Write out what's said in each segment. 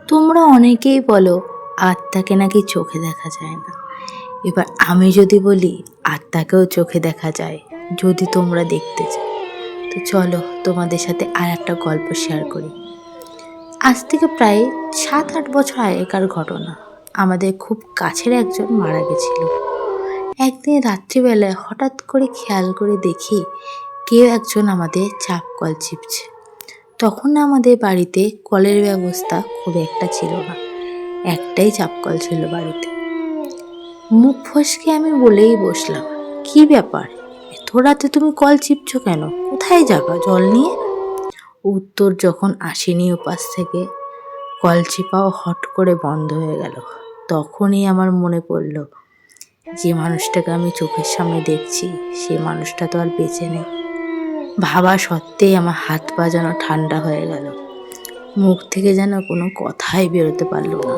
তোমরা অনেকেই বলো আত্মাকে নাকি চোখে দেখা যায় না। এবার আমি যদি বলি আত্মাকেও চোখে দেখা যায়, যদি তোমরা দেখতে চাও। তো চলো তোমাদের সাথে আর একটা গল্প শেয়ার করি। আজ থেকে প্রায় 7-8 বছর আগেকার ঘটনা। আমাদের খুব কাছের একজন মারা গেছিল। একদিন রাত্রিবেলায় হঠাৎ করে খেয়াল করে দেখি কেউ একজন আমাদের চাপ কল চিপছে। তখন আমাদের বাড়িতে কলের ব্যবস্থা খুব একটা ছিল না, একটাই চাপকল ছিল বাড়িতে। মুখ ফসকে আমি বলেই বসলাম, কি ব্যাপার, এত রাতে তুমি কল চিপছো কেন? কোথায় যাবা জল নিয়ে? উত্তর যখন আসেনি ওপাশ থেকে, কল চিপাও হট করে বন্ধ হয়ে গেল। তখনই আমার মনে পড়ল, যে মানুষটাকে আমি চোখের সামনে দেখছি সে মানুষটা তো আর বেঁচে নেই। ভাবা সত্ত্বেই আমার হাত পা যেন ঠান্ডা হয়ে গেল, মুখ থেকে যেন কোনো কথাই বেরোতে পারল না।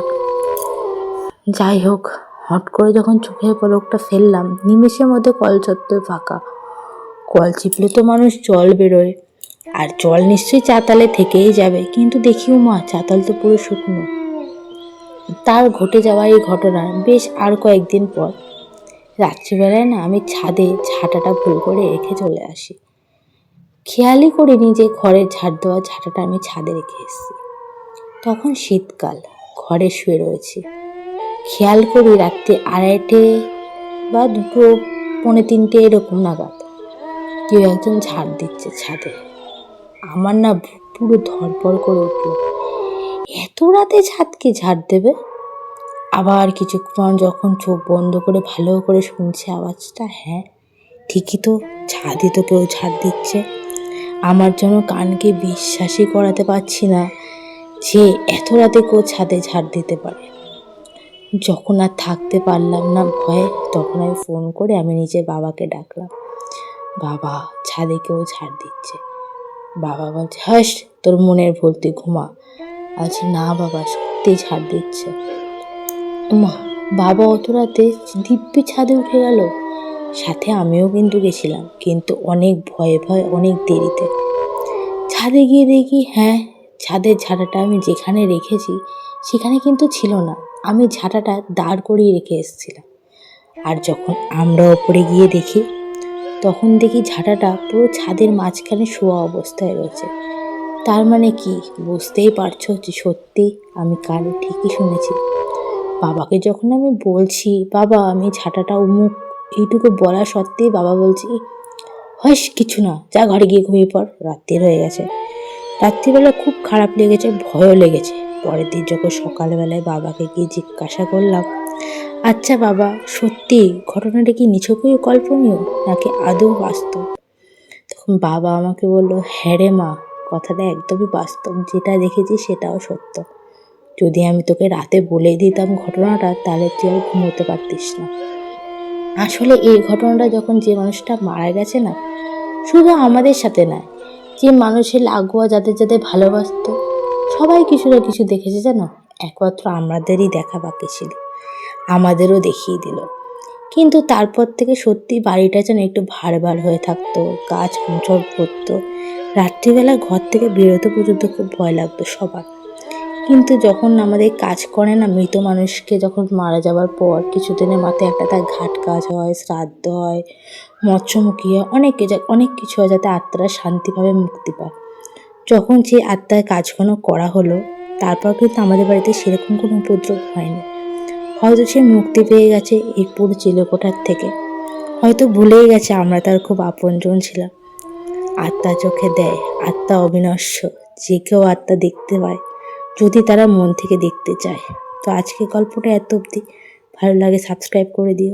যাই হোক, হট করে যখন চোখের পলকটা ফেললাম, নিমেষের মধ্যে কল চত্বর ফাঁকা। কল চিপলে তো মানুষ জল বেরোয়, আর জল নিশ্চয়ই চাতালে থেকেই যাবে, কিন্তু দেখি মা চাতাল তো পুরো শুকনো। তার ঘটে যাওয়া এই ঘটনা বেশ আর কয়েকদিন পর রাত্রিবেলায় না আমি ছাদে ঝাঁটাটা ভুল করে রেখে চলে আসি। খেয়ালই করিনি যে ঘরের ঝাড় দেওয়া ঝাঁটাটা আমি ছাদে রেখে এসেছি। তখন শীতকাল, ঘরে শুয়ে রয়েছি। খেয়াল করি রাত্রি 2:30 বা 2, 2:45 এরকম নাগাদ কেউ একজন ঝাড় দিচ্ছে ছাদে। আমার না পুরো ধরপড় করে উঠল, এত রাতে ছাদকে ঝাড় দেবে? আবার কিছুক্ষণ যখন চোখ বন্ধ করে ভালো করে শুনছে আওয়াজটা, হ্যাঁ ঠিকই তো, ছাদই তো কেউ ঝাড় দিচ্ছে। আমার জন্য কানকে বিশ্বাসই করাতে পারছি না যে এত রাতে কেউ ছাদে ঝাড় দিতে পারে। যখন আর থাকতে পারলাম না ভয়ে, তখন আমি ফোন করে আমি নিজের বাবাকে ডাকলাম, বাবা ছাদে কেউ ঝাড় দিচ্ছে। বাবা বলছে, হাস তোর মনের ভুল, তুই ঘুমা। আচ্ছা না বাবা, সত্যি ঝাড় দিচ্ছে। মা, বাবা অত রাতে দিব্যি ছাদে উঠে গেল। সাথে আমিও কিন্তু গেছিলাম, কিন্তু অনেক ভয়ে ভয়ে, অনেক দেরিতে। ছাদে গিয়ে দেখি, হ্যাঁ ছাদের ঝাঁটাটা আমি যেখানে রেখেছি সেখানে কিন্তু ছিল না। আমি ঝাঁটাটা দাঁড় করিয়ে রেখে এসেছিলাম। আর যখন আমরা ওপরে গিয়ে দেখি, তখন দেখি ঝাঁটাটা পুরো ছাদের মাঝখানে শোয়া অবস্থায় রয়েছে। তার মানে কি, বুঝতেই পারছো যে সত্যি আমি কানে ঠিকই শুনেছি। বাবাকে যখন আমি বলছি, বাবা আমি ঝাঁটাটা অমুক, এইটুকু বলা সত্ত্বেই বাবা বলছি, হস কিছু না, যা ঘরে গিয়ে ঘুমিয়ে পড়, রাত্রি হয়ে গেছে। রাত্রিবেলা খুব খারাপ লেগেছে, ভয়ও লেগেছে। পরের দিন যখন সকালবেলায় বাবাকে গিয়ে জিজ্ঞাসা করলাম, আচ্ছা বাবা সত্যি ঘটনাটা কি নিছকই কল্পনীয় নাকি আদৌ বাস্তব? তখন বাবা আমাকে বলল, হ্যাঁ রে মা, কথাটা একদমই বাস্তব, যেটা দেখেছি সেটাও সত্য। যদি আমি তোকে রাতে বলে দিতাম ঘটনাটা, তাহলে তুই আর ঘুমোতে পারতিস না। আসলে এই ঘটনাটা যখন যে মানুষটা মারা গেছে না, শুধু আমাদের সাথে নয়, যে মানুষের লাগোয়া যাদের যাদের ভালোবাসত, সবাই কিছু না কিছু দেখেছে জানো। একমাত্র আমাদেরই দেখা বাকি ছিল, আমাদেরও দেখিয়ে দিল। কিন্তু তারপর থেকে সত্যি বাড়িটা যেন একটু ভার ভার হয়ে থাকতো, গাছ মোচড় পড়তো। রাত্রিবেলা ঘর থেকে বেরোতে পর্যন্ত খুব ভয় লাগতো সবার। কিন্তু যখন আমাদের কাজ করে না, মৃত মানুষকে যখন মারা যাওয়ার পর কিছুদিনের মাথায় একটা তার ঘাট কাজ হয়, শ্রাদ্ধ হয়, মৎস্যমুখী হয়, অনেক কিছু হয় যাতে আত্মারা শান্তিভাবে মুক্তি পায়। যখন যে আত্মার কাজগুলো করা হলো, তারপর কিন্তু আমাদের বাড়িতে সেরকম কোনো উপদ্রব হয়নি। হয়তো সে মুক্তি পেয়ে গেছে এই পুরো চিলেকোঠার থেকে, হয়তো ভুলেই গেছে আমরা তার খুব আপনজন ছিলাম। আত্মা চোখে দেয়, আত্মা অবিনশ্বর, যে কেউ আত্মা দেখতে পায় যদি তারা মন থেকে দেখতে চায়। তো আজকে গল্পটা এত অবধি। ভালো লাগে সাবস্ক্রাইব করে দিও।